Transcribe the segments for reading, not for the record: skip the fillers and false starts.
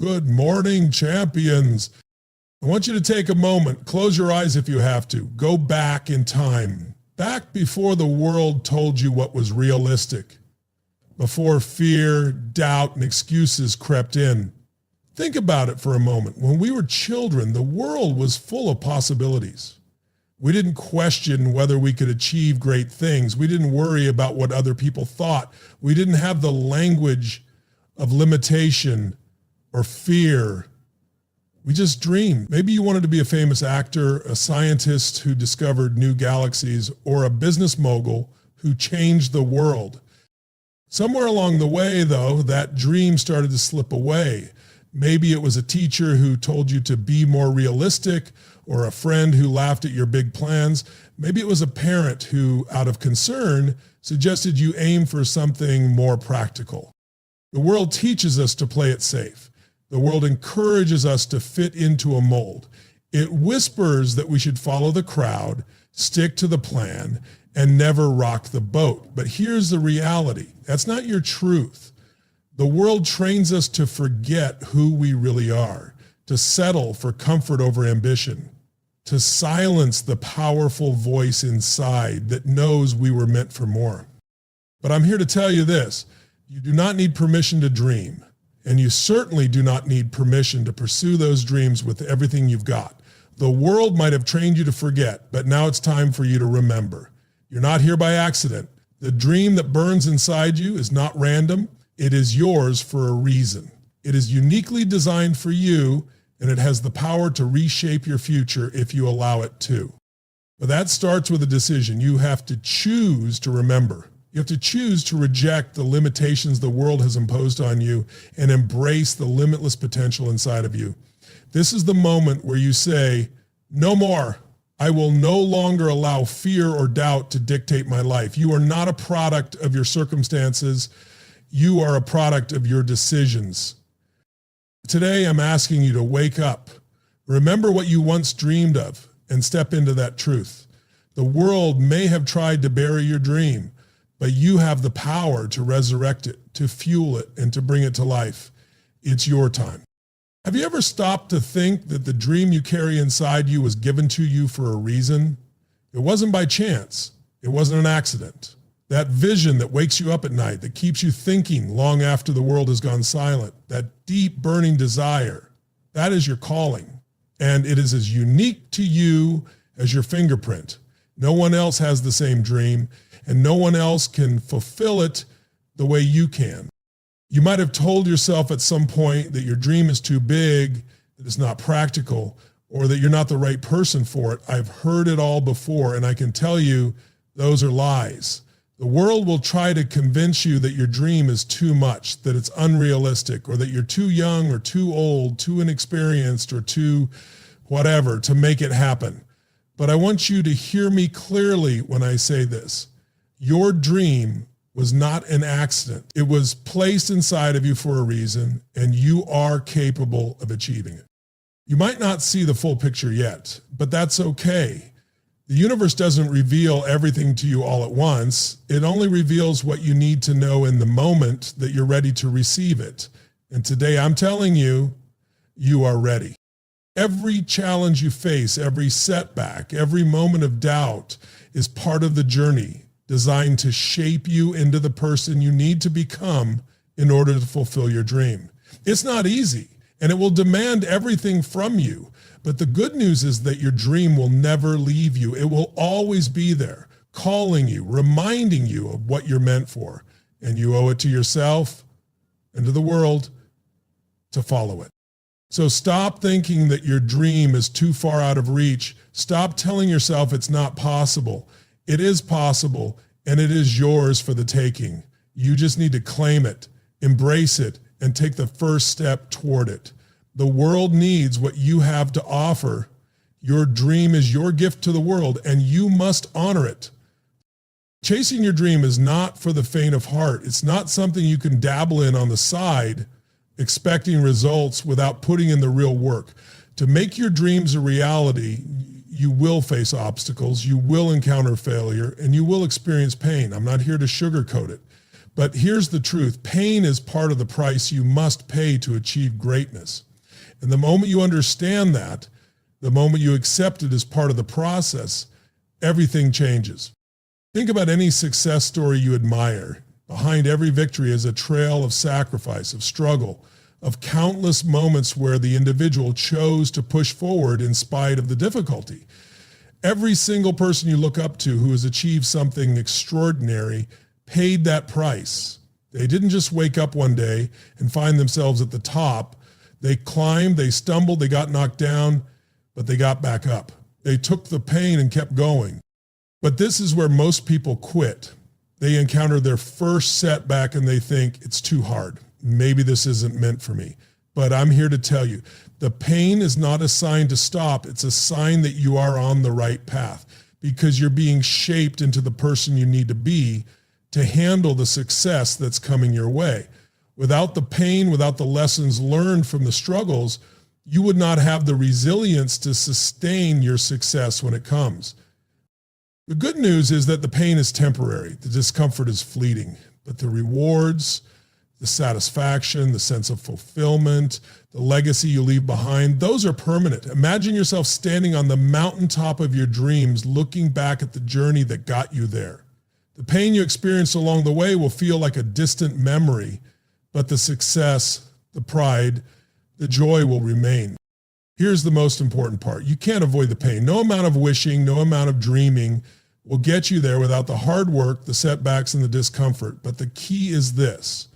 Good morning, champions. I want you to take a moment, close your eyes if you have to, go back in time, back before the world told you what was realistic, before fear, doubt, and excuses crept in. Think about it for a moment. When we were children, the world was full of possibilities. We didn't question whether we could achieve great things. We didn't worry about what other people thought. We didn't have the language of limitation or fear. We just dreamed. Maybe you wanted to be a famous actor, a scientist who discovered new galaxies, or a business mogul who changed the world. Somewhere along the way, though, that dream started to slip away. Maybe it was a teacher who told you to be more realistic, or a friend who laughed at your big plans. Maybe it was a parent who, out of concern, suggested you aim for something more practical. The world teaches us to play it safe. The world encourages us to fit into a mold. It whispers that we should follow the crowd, stick to the plan, and never rock the boat. But here's the reality. That's not your truth. The world trains us to forget who we really are, to settle for comfort over ambition, to silence the powerful voice inside that knows we were meant for more. But I'm here to tell you this. You do not need permission to dream. And you certainly do not need permission to pursue those dreams with everything you've got. The world might have trained you to forget, but now it's time for you to remember. You're not here by accident. The dream that burns inside you is not random. It is yours for a reason. It is uniquely designed for you, and it has the power to reshape your future if you allow it to. But that starts with a decision. You have to choose to remember. You have to choose to reject the limitations the world has imposed on you and embrace the limitless potential inside of you. This is the moment where you say, no more. I will no longer allow fear or doubt to dictate my life. You are not a product of your circumstances. You are a product of your decisions. Today, I'm asking you to wake up. Remember what you once dreamed of and step into that truth. The world may have tried to bury your dream, but you have the power to resurrect it, to fuel it, and to bring it to life. It's your time. Have you ever stopped to think that the dream you carry inside you was given to you for a reason? It wasn't by chance. It wasn't an accident. That vision that wakes you up at night, that keeps you thinking long after the world has gone silent, that deep burning desire, that is your calling. And it is as unique to you as your fingerprint. No one else has the same dream, and no one else can fulfill it the way you can. You might have told yourself at some point that your dream is too big, that it's not practical, or that you're not the right person for it. I've heard it all before, and I can tell you those are lies. The world will try to convince you that your dream is too much, that it's unrealistic, or that you're too young or too old, too inexperienced, or too whatever to make it happen. But I want you to hear me clearly when I say this. Your dream was not an accident. It was placed inside of you for a reason, and you are capable of achieving it. You might not see the full picture yet, but that's okay. The universe doesn't reveal everything to you all at once. It only reveals what you need to know in the moment that you're ready to receive it. And today I'm telling you, you are ready. Every challenge you face, every setback, every moment of doubt is part of the journey, designed to shape you into the person you need to become in order to fulfill your dream. It's not easy, and it will demand everything from you. But the good news is that your dream will never leave you. It will always be there, calling you, reminding you of what you're meant for. And you owe it to yourself and to the world to follow it. So stop thinking that your dream is too far out of reach. Stop telling yourself it's not possible. It is possible, and it is yours for the taking. You just need to claim it, embrace it, and take the first step toward it. The world needs what you have to offer. Your dream is your gift to the world, and you must honor it. Chasing your dream is not for the faint of heart. It's not something you can dabble in on the side, expecting results without putting in the real work. To make your dreams a reality, you will face obstacles, you will encounter failure, and you will experience pain. I'm not here to sugarcoat it. But here's the truth. Pain is part of the price you must pay to achieve greatness. And the moment you understand that, the moment you accept it as part of the process, everything changes. Think about any success story you admire. Behind every victory is a trail of sacrifice, of struggle, of countless moments where the individual chose to push forward in spite of the difficulty. Every single person you look up to who has achieved something extraordinary paid that price. They didn't just wake up one day and find themselves at the top. They climbed, they stumbled, they got knocked down, but they got back up. They took the pain and kept going. But this is where most people quit. They encounter their first setback and they think it's too hard. Maybe this isn't meant for me. But I'm here to tell you, the pain is not a sign to stop. It's a sign that you are on the right path because you're being shaped into the person you need to be to handle the success that's coming your way. Without the pain, without the lessons learned from the struggles, you would not have the resilience to sustain your success when it comes. The good news is that the pain is temporary. The discomfort is fleeting, but the rewards, the satisfaction, the sense of fulfillment, the legacy you leave behind, those are permanent. Imagine yourself standing on the mountaintop of your dreams, looking back at the journey that got you there. The pain you experienced along the way will feel like a distant memory, but the success, the pride, the joy will remain. Here's the most important part. You can't avoid the pain. No amount of wishing, no amount of dreaming will get you there without the hard work, the setbacks, and the discomfort. But the key is this.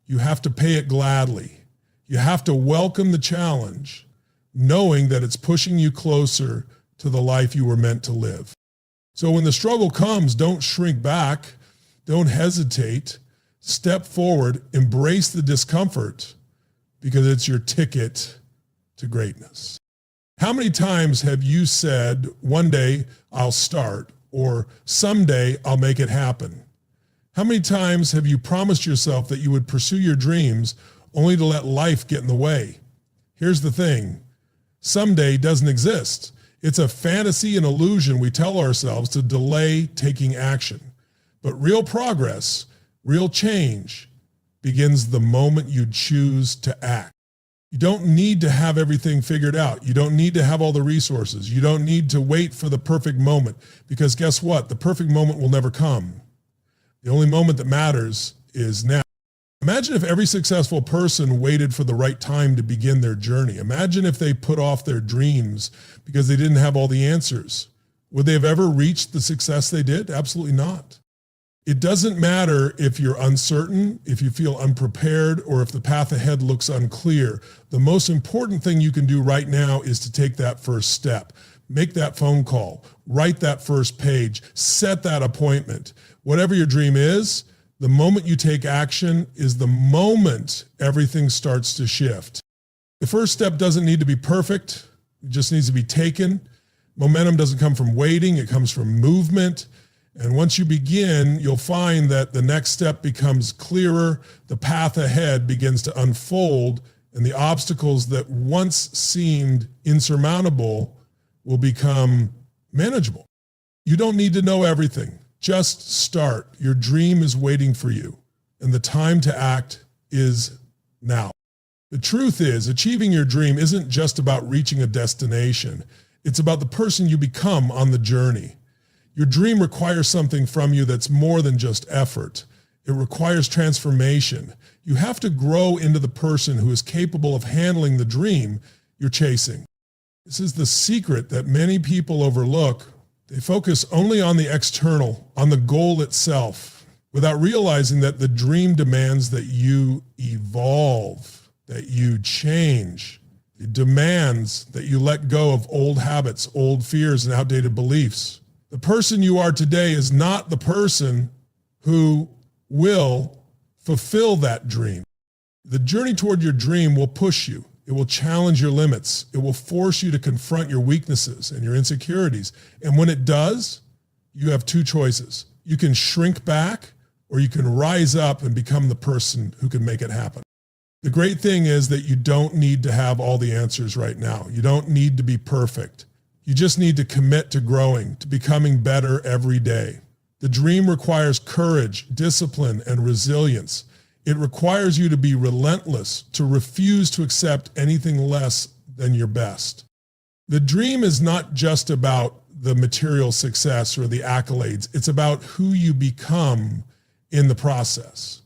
You have to pay it gladly. You have to welcome the challenge, knowing that it's pushing you closer to the life you were meant to live. So when the struggle comes, don't shrink back, don't hesitate, step forward, embrace the discomfort because it's your ticket to greatness. How many times have you said, one day I'll start, or someday I'll make it happen? How many times have you promised yourself that you would pursue your dreams only to let life get in the way? Here's the thing, someday doesn't exist. It's a fantasy and illusion we tell ourselves to delay taking action. But real progress, real change begins the moment you choose to act. You don't need to have everything figured out. You don't need to have all the resources. You don't need to wait for the perfect moment because guess what? The perfect moment will never come. The only moment that matters is now. Imagine if every successful person waited for the right time to begin their journey. Imagine if they put off their dreams because they didn't have all the answers. Would they have ever reached the success they did? Absolutely not. It doesn't matter if you're uncertain, if you feel unprepared, or if the path ahead looks unclear. The most important thing you can do right now is to take that first step. Make that phone call, write that first page, set that appointment. Whatever your dream is, the moment you take action is the moment everything starts to shift. The first step doesn't need to be perfect. It just needs to be taken. Momentum doesn't come from waiting. It comes from movement. And once you begin, you'll find that the next step becomes clearer. The path ahead begins to unfold, and the obstacles that once seemed insurmountable will become manageable. You don't need to know everything. Just start. Your dream is waiting for you, and the time to act is now. The truth is, achieving your dream isn't just about reaching a destination. It's about the person you become on the journey. Your dream requires something from you that's more than just effort. It requires transformation. You have to grow into the person who is capable of handling the dream you're chasing. This is the secret that many people overlook. They focus only on the external, on the goal itself, without realizing that the dream demands that you evolve, that you change. It demands that you let go of old habits, old fears, and outdated beliefs. The person you are today is not the person who will fulfill that dream. The journey toward your dream will push you. It will challenge your limits. It will force you to confront your weaknesses and your insecurities. And when it does, you have two choices. You can shrink back, or you can rise up and become the person who can make it happen. The great thing is that you don't need to have all the answers right now. You don't need to be perfect. You just need to commit to growing, to becoming better every day. The dream requires courage, discipline, and resilience. It requires you to be relentless, to refuse to accept anything less than your best. The dream is not just about the material success or the accolades. It's about who you become in the process.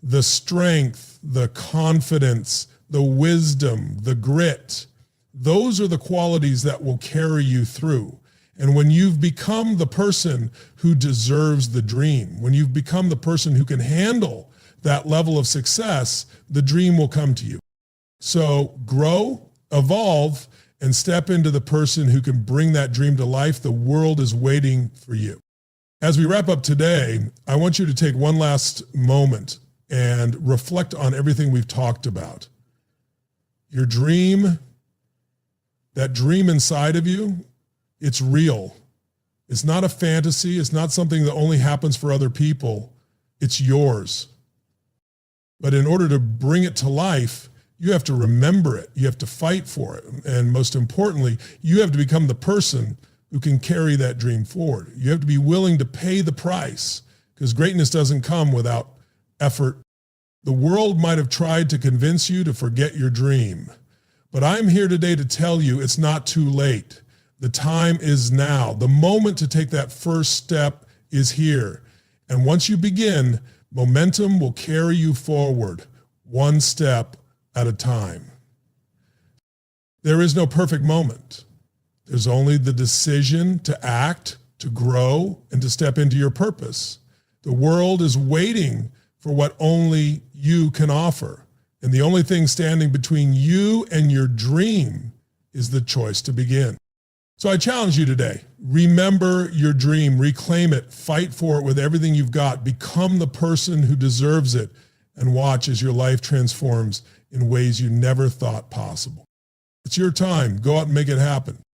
The strength, the confidence, the wisdom, the grit, those are the qualities that will carry you through. And when you've become the person who deserves the dream, when you've become the person who can handle that level of success, the dream will come to you. So grow, evolve, and step into the person who can bring that dream to life. The world is waiting for you. As we wrap up today, I want you to take one last moment and reflect on everything we've talked about. Your dream, that dream inside of you, it's real. It's not a fantasy. It's not something that only happens for other people. It's yours. But in order to bring it to life, you have to remember it. You have to fight for it. And most importantly, you have to become the person who can carry that dream forward. You have to be willing to pay the price, because greatness doesn't come without effort. The world might have tried to convince you to forget your dream, but I'm here today to tell you it's not too late. The time is now. The moment to take that first step is here. And once you begin, momentum will carry you forward, one step at a time. There is no perfect moment. There's only the decision to act, to grow, and to step into your purpose. The world is waiting for what only you can offer. And the only thing standing between you and your dream is the choice to begin. So I challenge you today, remember your dream, reclaim it, fight for it with everything you've got, become the person who deserves it, and watch as your life transforms in ways you never thought possible. It's your time. Go out and make it happen.